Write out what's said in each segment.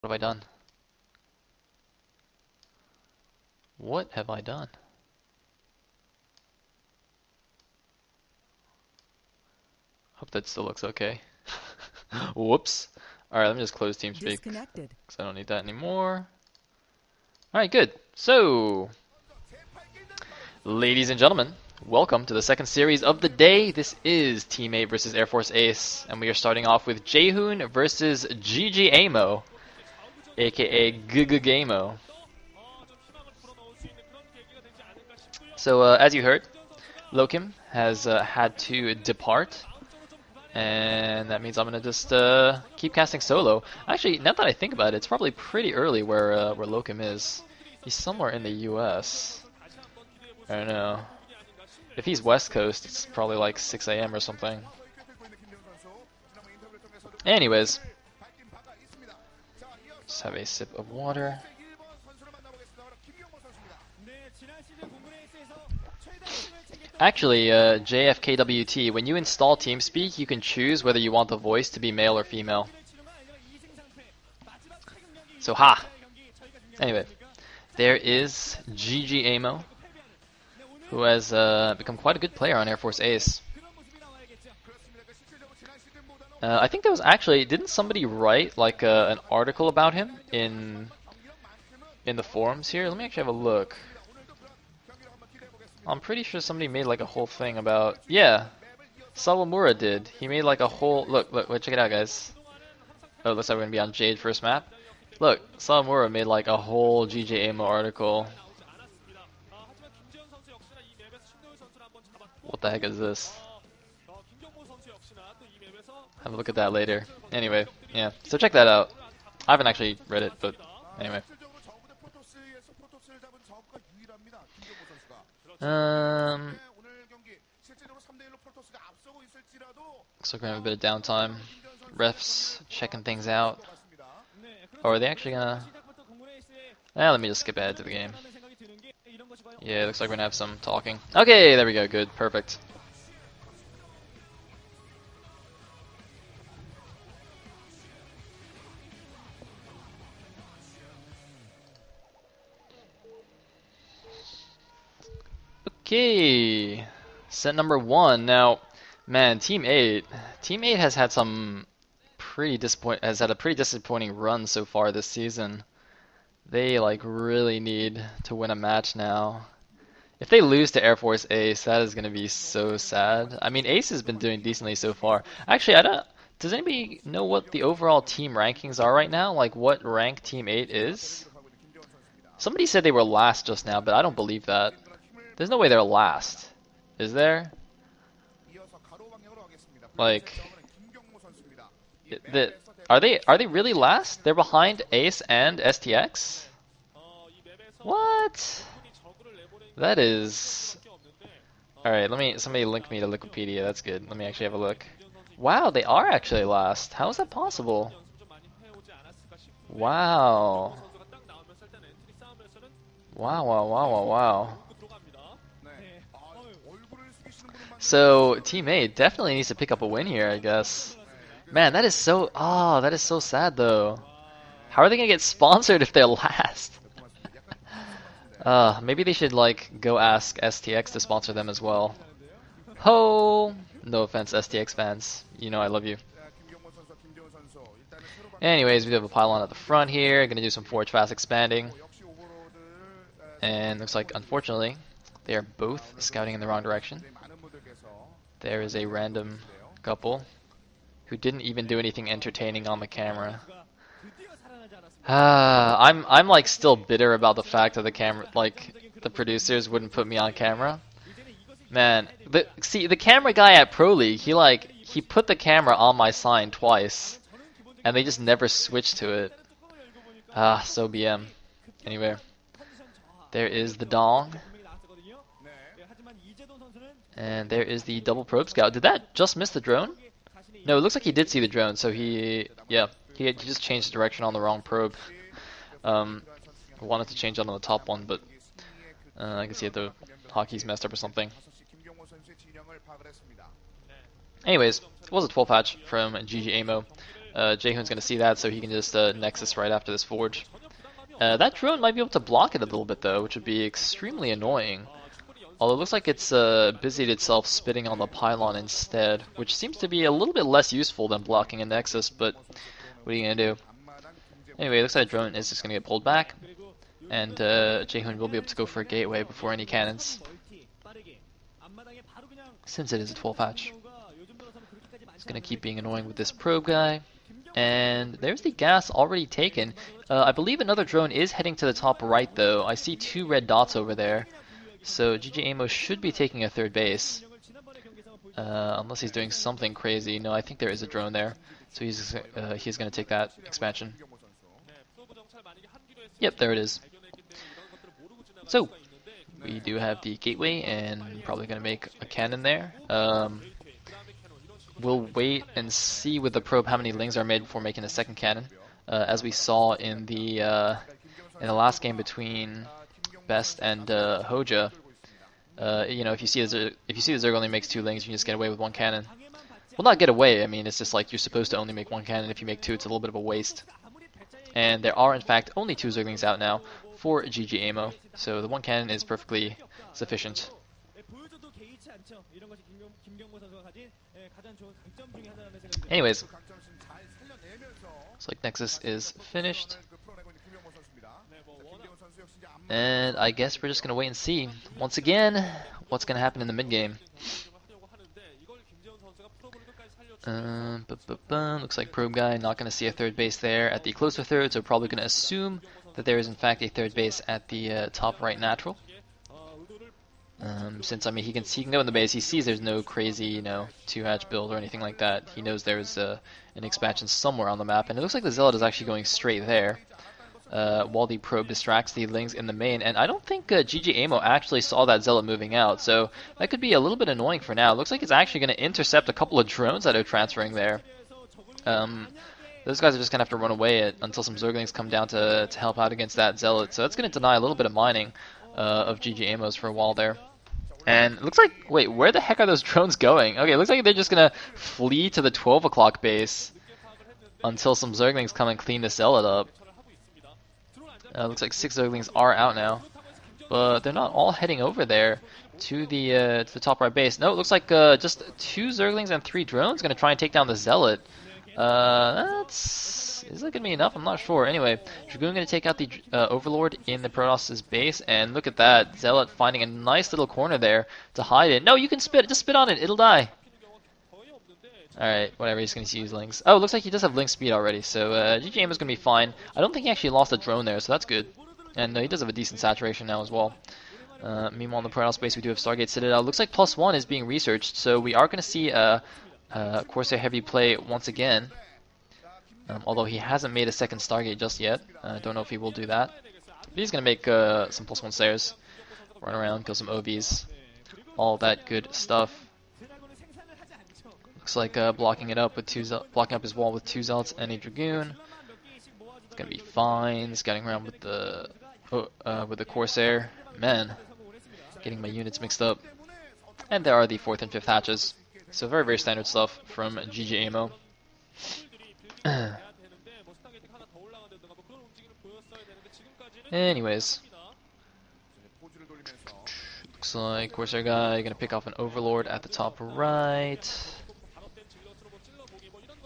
What have I done? What have I done? Hope that still looks okay. Whoops. Alright, let me just close TeamSpeak Disconnected. because I don't need that anymore. Alright, good. So, ladies and gentlemen, welcome to the second series of the day. This is Team 8 versus Air Force Ace, and we are starting off with Jaehoon versus ggaemo, aka ggaemo. So, as you heard, Lokim has had to depart. And that means I'm gonna just keep casting solo. Actually, now that I think about it, it's probably pretty early where Lokim is. He's somewhere in the U.S. I don't know. If he's West Coast, it's probably like 6 a.m. or something. Anyways, just have a sip of water. Actually, JFKWT, when you install TeamSpeak, you can choose whether you want the voice to be male or female. So, ha! Anyway, there is ggaemo, who has become quite a good player on Air Force Ace. I think there was actually, didn't somebody write like an article about him in the forums here? Let me actually have a look. I'm pretty sure somebody made like a whole thing about, yeah, Sawamura did. He made like a whole, look, check it out, guys. Oh, looks like we're gonna be on Jade first map. Look, Sawamura made like a whole ggaemo article. What the heck is this? Have a look at that later. Anyway, yeah, so check that out. I haven't actually read it, but anyway. Looks like we're gonna have a bit of downtime. Refs checking things out. Or are they actually gonna... let me just skip ahead to the game. Yeah, looks like we're gonna have some talking. Okay, there we go, good, perfect. Okay, set number 1. Now, man, Team 8 has had some has had a pretty disappointing run so far this season. They like really need to win a match now. If they lose to Air Force Ace, that is going to be so sad. I mean, Ace has been doing decently so far. Actually, I don't. Does anybody know what the overall team rankings are right now? Like what rank Team 8 is? Somebody said they were last just now, but I don't believe that. There's no way they're last. Is there? Like, the, are they really last? They're behind Ace and STX? What? That is... Alright, somebody link me to Wikipedia, that's good. Let me actually have a look. Wow, they are actually last. How is that possible? Wow. Wow. So, Team 8 definitely needs to pick up a win here, I guess. Man, that is so... Oh, that is so sad, though. How are they gonna get sponsored if they're last? Maybe they should, like, go ask STX to sponsor them as well. Ho! No offense, STX fans. You know I love you. Anyways, we have a pylon at the front here. Gonna do some forge fast expanding. And looks like, unfortunately, they are both scouting in the wrong direction. There is a random couple who didn't even do anything entertaining on the camera. I'm like still bitter about the fact that the camera, like the producers wouldn't put me on camera. Man, the camera guy at Pro League, he put the camera on my sign twice, and they just never switched to it. So BM. Anyway, there is the dong. And there is the double probe scout. Did that just miss the drone? No, it looks like he did see the drone, so he just changed the direction on the wrong probe. Wanted to change it on the top one, but I can see that the hotkey's messed up or something. Anyways, it was a 12 patch from ggaemo. Jaehoon's going to see that, so he can just Nexus right after this Forge. That drone might be able to block it a little bit, though, which would be extremely annoying. Although it looks like it's busied itself spitting on the pylon instead, which seems to be a little bit less useful than blocking a Nexus, but what are you going to do? Anyway, it looks like the drone is just going to get pulled back, and Jaehoon will be able to go for a gateway before any cannons, since it is a 12 hatch. It's going to keep being annoying with this probe guy. And there's the gas already taken. I believe another drone is heading to the top right, though. I see 2 red dots over there. So ggaemo should be taking a third base. Unless he's doing something crazy. No, I think there is a drone there. So he's going to take that expansion. Yep, there it is. So, we do have the gateway, and probably going to make a cannon there. We'll wait and see with the probe how many lings are made before making a second cannon. As we saw in the last game between Best and Hoja, you know, if you see the Zerg only makes 2 lings, you can just get away with 1 cannon. Well, not get away. I mean, it's just like you're supposed to only make 1 cannon. If you make 2, it's a little bit of a waste. And there are, in fact, only 2 Zerglings out now for ggaemo, so the 1 cannon is perfectly sufficient. Anyways, looks like Nexus is finished. And I guess we're just going to wait and see, once again, what's going to happen in the mid-game. Looks like probe guy not going to see a third base there at the closer third, so probably going to assume that there is in fact a third base at the top right natural. Since, I mean, he can go in the base, he sees there's no crazy, you know, 2-hatch build or anything like that. He knows there's an expansion somewhere on the map, and it looks like the Zealot is actually going straight there, while the probe distracts the lings in the main. And I don't think ggaemo actually saw that Zealot moving out, so that could be a little bit annoying for now. It looks like it's actually going to intercept a couple of drones that are transferring there. Those guys are just going to have to run away until some Zerglings come down to help out against that Zealot, so that's going to deny a little bit of mining of ggaemos for a while there. And it looks like, wait, where the heck are those drones going? Okay, it looks like they're just going to flee to the 12 o'clock base until some Zerglings come and clean the Zealot up. Looks like 6 Zerglings are out now, but they're not all heading over there to the top right base. No, it looks like just 2 Zerglings and 3 drones going to try and take down the Zealot. Is that going to be enough? I'm not sure. Anyway, Dragoon going to take out the Overlord in the Protoss' base, and look at that. Zealot finding a nice little corner there to hide it. No, you can spit. Just spit on it. It'll die. Alright, whatever. He's going to use Lings. Oh, it looks like he does have Link speed already, so ggaemo is going to be fine. I don't think he actually lost a drone there, so that's good. And he does have a decent saturation now as well. Meanwhile, in the Protoss base, we do have Stargate Citadel. Looks like +1 is being researched, so we are going to see Corsair heavy play once again. Although he hasn't made a second Stargate just yet. I don't know if he will do that. But he's going to make some +1 stairs. Run around, kill some OVs. All that good stuff. Looks like blocking up his wall with 2 Zealots and a Dragoon. It's going to be fine. Scouting around with the Corsair. Man, getting my units mixed up. And there are the 4th and 5th hatches. So very, very standard stuff from ggaemo. Anyways, looks like Corsair guy gonna pick off an Overlord at the top right,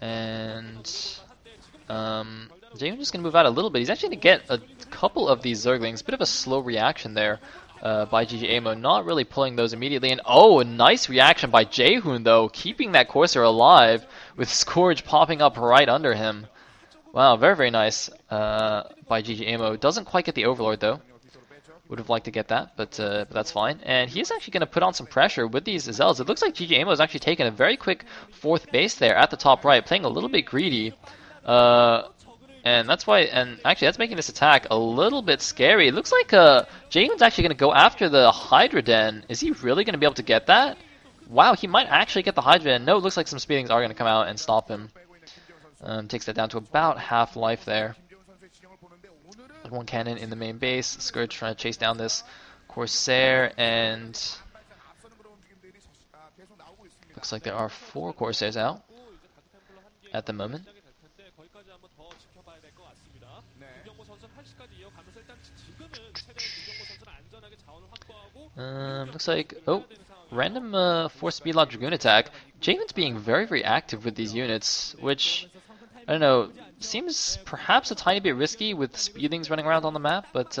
and Jaehoon just gonna move out a little bit. He's actually gonna get a couple of these Zerglings. Bit of a slow reaction there by ggaemo, not really pulling those immediately. And oh, a nice reaction by Jaehoon though, keeping that Corsair alive with Scourge popping up right under him. Wow, very, very nice by ggaemo. Doesn't quite get the Overlord, though. Would have liked to get that, but that's fine. And he is actually going to put on some pressure with these Zealots. It looks like ggaemo is actually taking a very quick 4th base there at the top right, playing a little bit greedy. And that's why, and actually that's making this attack a little bit scary. It looks like Jaehoon's actually going to go after the Hydra Den. Is he really going to be able to get that? Wow, he might actually get the Hydra Den. No, it looks like some speedings are going to come out and stop him. Takes that down to about half life there. 1 cannon in the main base. Scourge trying to chase down this Corsair, and looks like there are 4 Corsairs out at the moment. Looks like, oh, random force speed lock Dragoon attack. Jaehoon's being very, very active with these units, which, I don't know, seems perhaps a tiny bit risky with speedlings running around on the map, but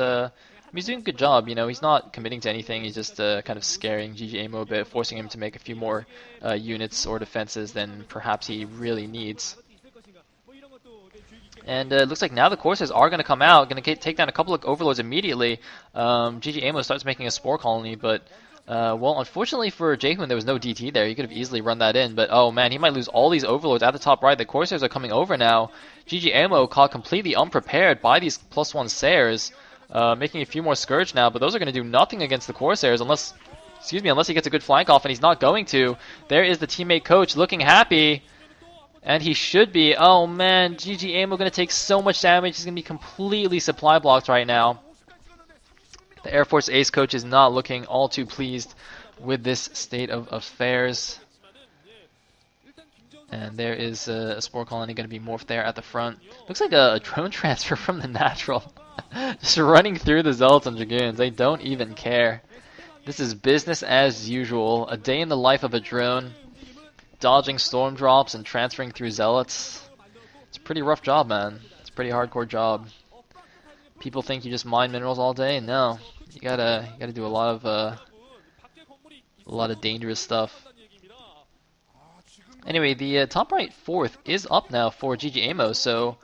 he's doing a good job. You know, he's not committing to anything. He's just kind of scaring ggaemo a bit, forcing him to make a few more units or defenses than perhaps he really needs. And it looks like now the Corsairs are going to come out, going to take down a couple of Overlords immediately. ggaemo starts making a Spore Colony, but, well, unfortunately for Jaehoon, there was no DT there. He could have easily run that in, but, oh man, he might lose all these Overlords at the top right. The Corsairs are coming over now. ggaemo caught completely unprepared by these +1 Sayers, making a few more Scourge now, but those are going to do nothing against the Corsairs unless he gets a good flank off, and he's not going to. There is the teammate coach looking happy. And he should be. Oh man, ggaemo going to take so much damage. He's going to be completely supply blocked right now. The Air Force Ace coach is not looking all too pleased with this state of affairs. And there is a Spore Colony going to be morphed there at the front. Looks like a drone transfer from the natural. Just running through the Zealots and Dragoons. They don't even care. This is business as usual. A day in the life of a drone. Dodging storm drops and transferring through Zealots. It's a pretty rough job, man. It's a pretty hardcore job. People think you just mine minerals all day. No, you gotta do a lot of dangerous stuff. Anyway, the top right fourth is up now for ggaemo. So,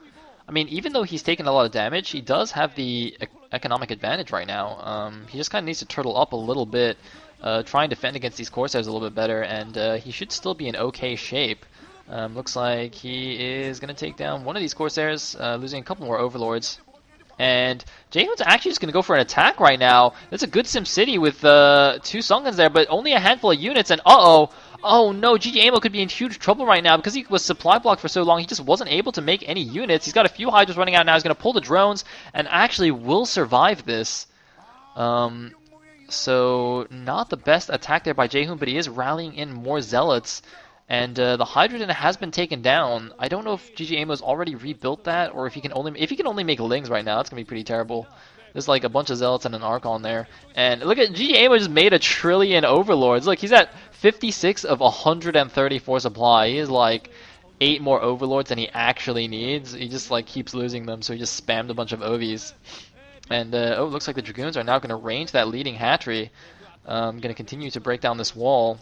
I mean, even though he's taken a lot of damage, he does have the economic advantage right now. He just kind of needs to turtle up a little bit. Try and defend against these Corsairs a little bit better, and he should still be in okay shape. Looks like he is going to take down one of these Corsairs, losing a couple more Overlords. And Jaehoon's actually just going to go for an attack right now. That's a good SimCity with 2 Sunguns there, but only a handful of units, and uh-oh! Oh no, ggaemo could be in huge trouble right now because he was supply blocked for so long. He just wasn't able to make any units. He's got a few Hydras running out now. He's going to pull the drones, and actually will survive this. So, not the best attack there by Jaehoon, but he is rallying in more Zealots. And the Hydrogen has been taken down. I don't know if ggaemo's already rebuilt that, or if he can only make Lings right now, it's going to be pretty terrible. There's like a bunch of Zealots and an Archon there. And look at ggaemo just made 1 trillion Overlords. Look, he's at 56 of 134 supply. He is like 8 more Overlords than he actually needs. He just like keeps losing them, so he just spammed a bunch of OVs. And, oh, it looks like the Dragoons are now going to range that leading hatchery. Going to continue to break down this wall.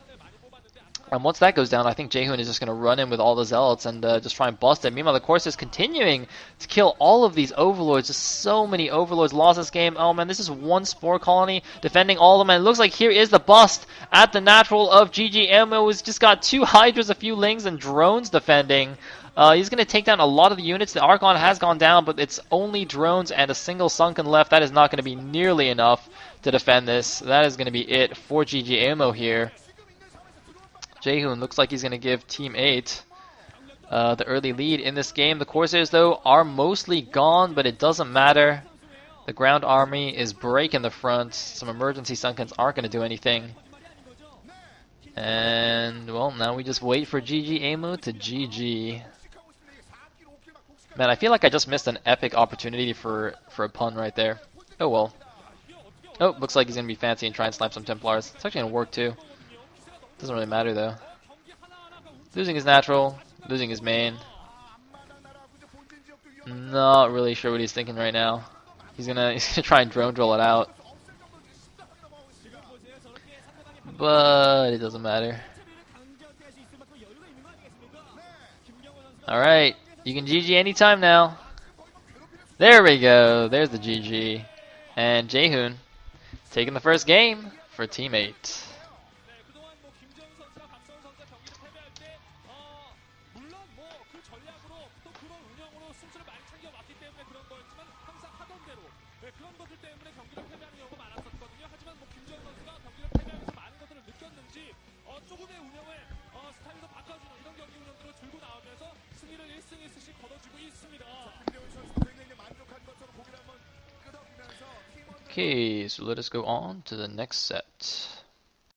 And once that goes down, I think Jaehoon is just going to run in with all the Zealots and just try and bust it. Meanwhile, the Corsairs continuing to kill all of these Overlords. Just so many Overlords lost this game. Oh, man, this is one Spore Colony defending all of them. And it looks like here is the bust at the natural of ggaemo. He's just got 2 Hydras, a few Lings, and drones defending. He's going to take down a lot of the units. The Archon has gone down, but it's only drones and a single Sunken left. That is not going to be nearly enough to defend this. That is going to be it for ggaemo here. Jaehoon looks like he's going to give Team 8 the early lead in this game. The Corsairs, though, are mostly gone, but it doesn't matter. The ground army is breaking the front. Some emergency Sunkens aren't going to do anything. And, well, now we just wait for ggaemo to GG. Man, I feel like I just missed an epic opportunity for a pun right there. Oh well. Oh, looks like he's going to be fancy and try and snipe some Templars. It's actually going to work too. Doesn't really matter though. Losing his natural, losing his main. Not really sure what he's thinking right now. He's gonna try and drone drill it out. But it doesn't matter. Alright, you can GG anytime now. There we go, there's the GG. And Jaehoon taking the first game for Team 8. Okay, so let us go on to the next set.